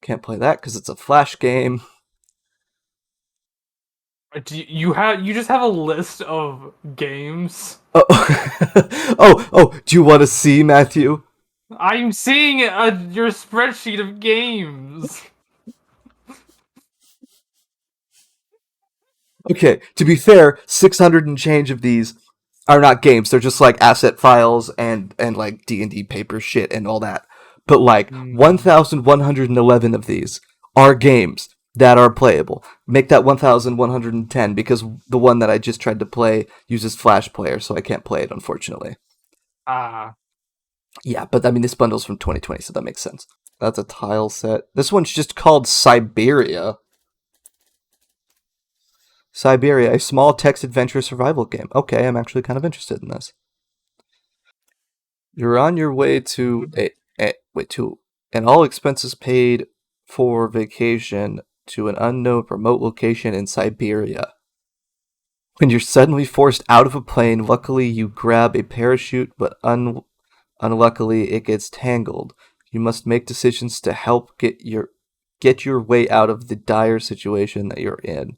Can't play that because it's a Flash game. You just have a list of games? Oh, do you want to see, Matthew? I'm seeing your spreadsheet of games. Okay, to be fair, 600 and change of these are not games. They're just like asset files and like D&D paper shit and all that. But like Hmm. 1111 of these are games that are playable. Make that 1110 because the one that I just tried to play uses Flash Player, so I can't play it unfortunately. Ah. Yeah, but I mean this bundle's from 2020, so that makes sense. That's a tile set. This one's just called Siberia. Siberia, a small text adventure survival game. Okay, I'm actually kind of interested in this. You're on your way to an all expenses paid for vacation to an unknown remote location in Siberia. When you're suddenly forced out of a plane, luckily you grab a parachute, but unluckily it gets tangled. You must make decisions to help get your way out of the dire situation that you're in,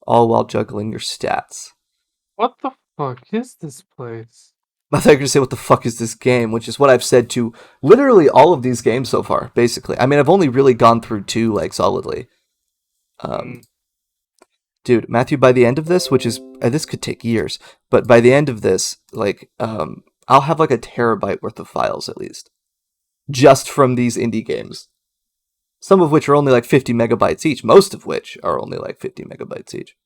all while juggling your stats. What the fuck is this place? I thought you were going to say, what the fuck is this game? Which is what I've said to literally all of these games so far, basically. I mean, I've only really gone through two, like, solidly. Um, Hmm. Dude, Matthew, by the end of this, which is, this could take years, but by the end of this, like, I'll have like a terabyte worth of files at least. Just from these indie games. Some of which are only like 50 megabytes each, most of which are only like 50 megabytes each.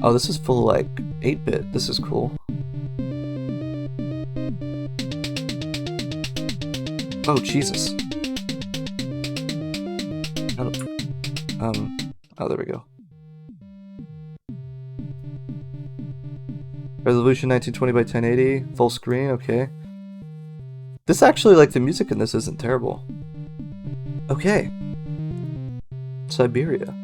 Oh, this is full like 8-bit. This is cool. Oh, Jesus. Oh, there we go. Resolution 1920 by 1080, full screen, okay. This actually, like, the music in this isn't terrible. Okay. Siberia.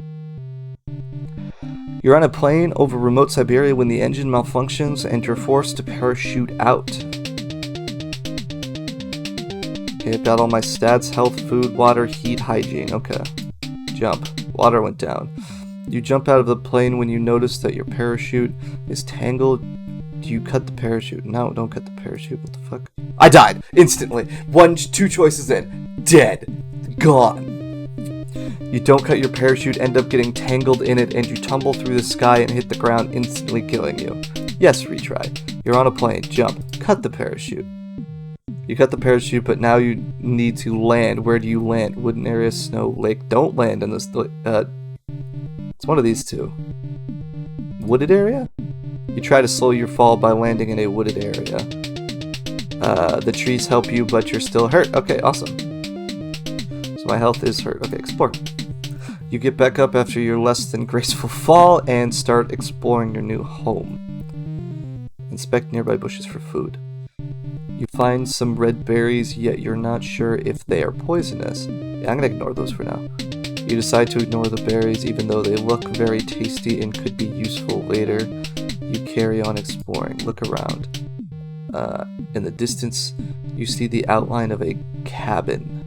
You're on a plane over remote Siberia when the engine malfunctions and you're forced to parachute out. Okay, I've got all my stats, health, food, water, heat, hygiene. Okay. Jump. Water went down. You jump out of the plane when you notice that your parachute is tangled. Do you cut the parachute? No, don't cut the parachute. What the fuck? I died instantly. Two choices in. Dead. Gone. You don't cut your parachute, end up getting tangled in it, and you tumble through the sky and hit the ground, instantly killing you. Yes, retry. You're on a plane. Jump. Cut the parachute. You cut the parachute, but now you need to land. Where do you land? Wooden area, snow, lake. Don't land in this. It's one of these two. Wooded area? You try to slow your fall by landing in a wooded area. The trees help you, but you're still hurt. Okay, awesome. So my health is hurt. Okay, explore. You get back up after your less than graceful fall and start exploring your new home. Inspect nearby bushes for food. You find some red berries, yet you're not sure if they are poisonous. Yeah, I'm gonna ignore those for now. You decide to ignore the berries even though they look very tasty and could be useful later. You carry on exploring. Look around. In the distance, you see the outline of a cabin.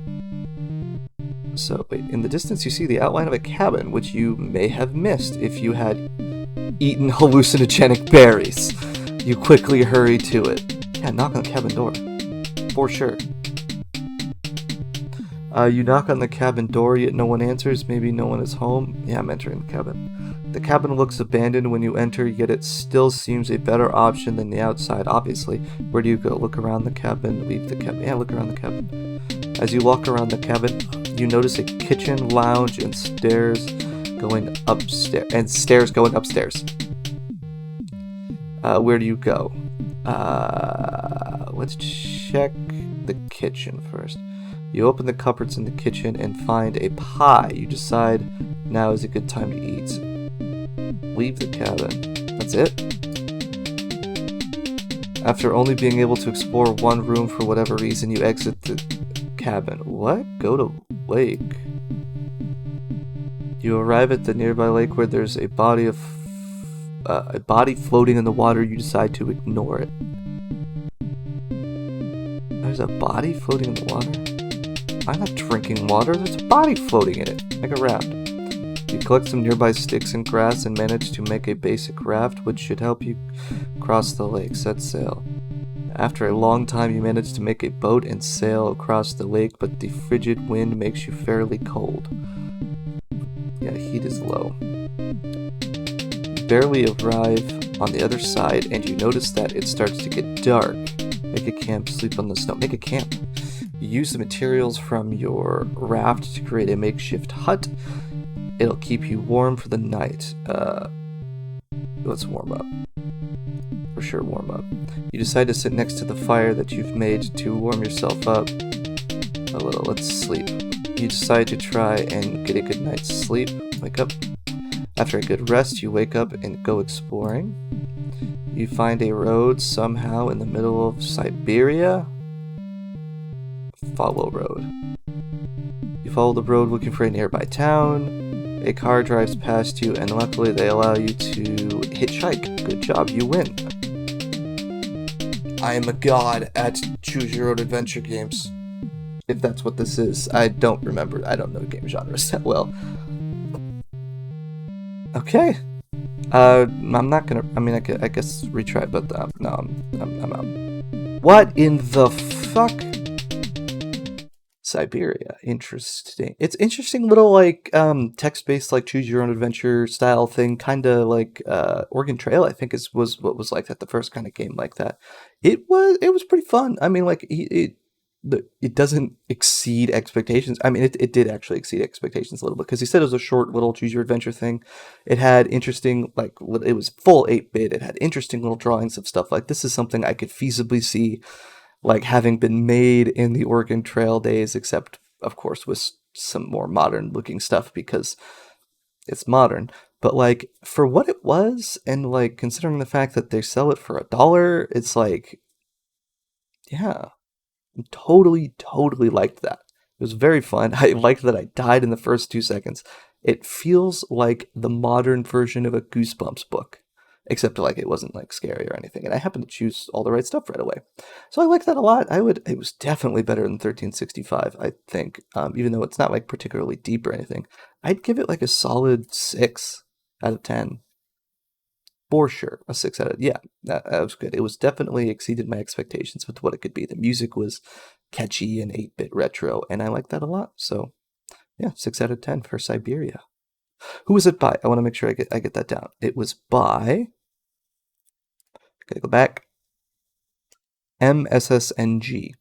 So, wait, in the distance you see the outline of a cabin, which you may have missed if you had eaten hallucinogenic berries. You quickly hurry to it. Yeah, knock on the cabin door. For sure. You knock on the cabin door, yet no one answers. Maybe no one is home. Yeah, I'm entering the cabin. The cabin looks abandoned when you enter, yet it still seems a better option than the outside, obviously. Where do you go? Look around the cabin, leave the cabin. Yeah, look around the cabin. As you walk around the cabin, you notice a kitchen, lounge, and stairs going upstairs. Where do you go? Let's check the kitchen first. You open the cupboards in the kitchen and find a pie. You decide now is a good time to eat. Leave the cabin. That's it? After only being able to explore one room for whatever reason, you exit the cabin. What? Go to lake. You arrive at the nearby lake where there's a body floating in the water. You decide to ignore it. There's a body floating in the water? I'm not drinking water, there's a body floating in it. Make a raft. You collect some nearby sticks and grass and manage to make a basic raft, which should help you cross the lake. Set sail. After a long time, you manage to make a boat and sail across the lake, but the frigid wind makes you fairly cold. Yeah, heat is low. You barely arrive on the other side, and you notice that it starts to get dark. Make a camp, sleep on the snow. Make a camp. You use the materials from your raft to create a makeshift hut. It'll keep you warm for the night. Let's warm up. For sure, warm up. You decide to sit next to the fire that you've made to warm yourself up a little. Let's sleep. You decide to try and get a good night's sleep. Wake up. After a good rest, you wake up and go exploring. You find a road somehow in the middle of Siberia. Follow road. You follow the road looking for a nearby town. A car drives past you, and luckily they allow you to hitchhike. Good job, you win. I am a god at choose your own adventure games. If that's what this is. I don't remember. I don't know game genres that well. Okay. I'm not gonna. I mean, I guess retry, but no, I'm out. What in the fuck? Siberia. Interesting. It's interesting little like text-based like choose your own adventure style thing, kind of like Oregon Trail. I think was what was like that the first kind of game like that. It was pretty fun. I mean, like it doesn't exceed expectations. I mean, it did actually exceed expectations a little bit because he said it was a short little choose your adventure thing. It had interesting, like, it was full 8-bit. It had interesting little drawings of stuff. Like, this is something I could feasibly see, like, having been made in the Oregon Trail days, except, of course, with some more modern looking stuff because it's modern. But, like, for what it was, and, like, considering the fact that they sell it for $1, it's like, yeah. Totally liked that. It was very fun. I liked that I died in the first 2 seconds. It feels like the modern version of a Goosebumps book, except like it wasn't like scary or anything. And I happened to choose all the right stuff right away, so I like that a lot. It was definitely better than 1365. I think, even though it's not like particularly deep or anything, I'd give it like a solid 6 out of 10. For sure, a 6 out of, yeah, that was good. It was definitely exceeded my expectations with what it could be. The music was catchy and 8-bit retro, and I like that a lot. So, yeah, 6 out of 10 for Siberia. Who was it by? I want to make sure I get that down. It was by, gotta go back, MSSNG.